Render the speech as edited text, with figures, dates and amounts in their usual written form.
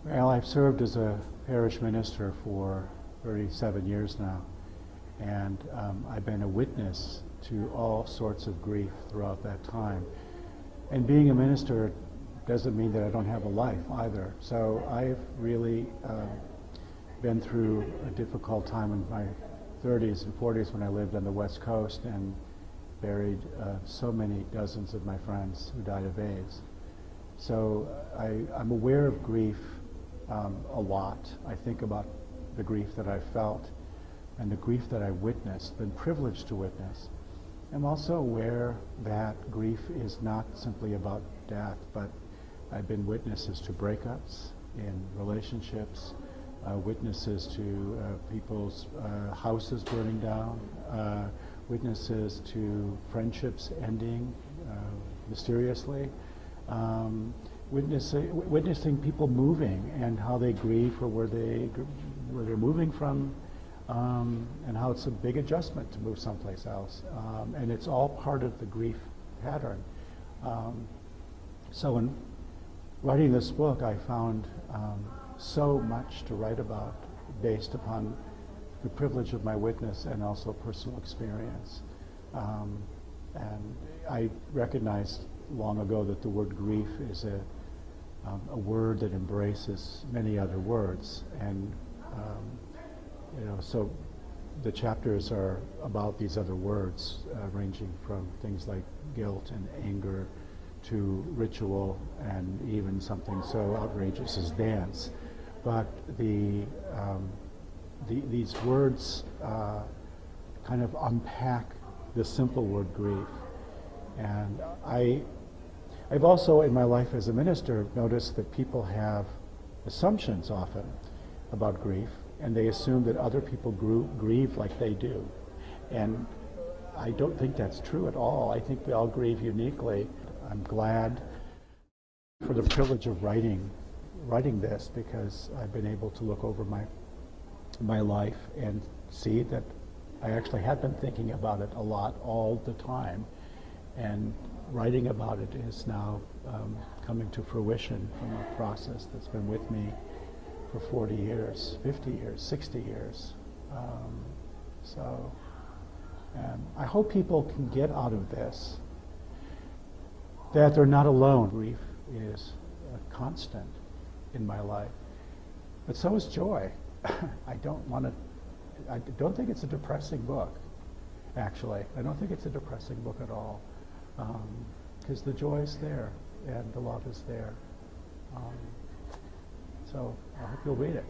Well, I've served as a parish minister for 37 years now, and I've been a witness to all sorts of grief throughout that time. And being a minister doesn't mean that I don't have a life either. So I've really been through a difficult time in my 30s and 40s when I lived on the West Coast and buried so many dozens of my friends who died of AIDS. So I'm aware of grief a lot. I think about the grief that I felt and the grief that I witnessed, been privileged to witness. I'm also aware that grief is not simply about death, but I've been witnesses to breakups in relationships, witnesses to people's houses burning down, witnesses to friendships ending mysteriously, witnessing people moving and how they grieve for where they're moving from, and how it's a big adjustment to move someplace else. And it's all part of the grief pattern. So in writing this book, I found so much to write about based upon the privilege of my witness and also personal experience. And I recognized long ago that the word grief is a word that embraces many other words. And so the chapters are about these other words, ranging from things like guilt and anger to ritual and even something so outrageous as dance. But these words kind of unpack the simple word grief. And I've also in my life as a minister noticed that people have assumptions often about grief, and they assume that other people grieve like they do. And I don't think that's true at all. I think we all grieve uniquely. I'm glad for the privilege of writing this, because I've been able to look over my life and see that I actually had been thinking about it a lot all the time, and writing about it is now coming to fruition from a process that's been with me for 40 years, 50 years, 60 years. I hope people can get out of this that they're not alone. Grief is a constant in my life, but so is joy. I don't think it's a depressing book, actually. I don't think it's a depressing book at all, because the joy is there and the love is there. So I hope you'll read it.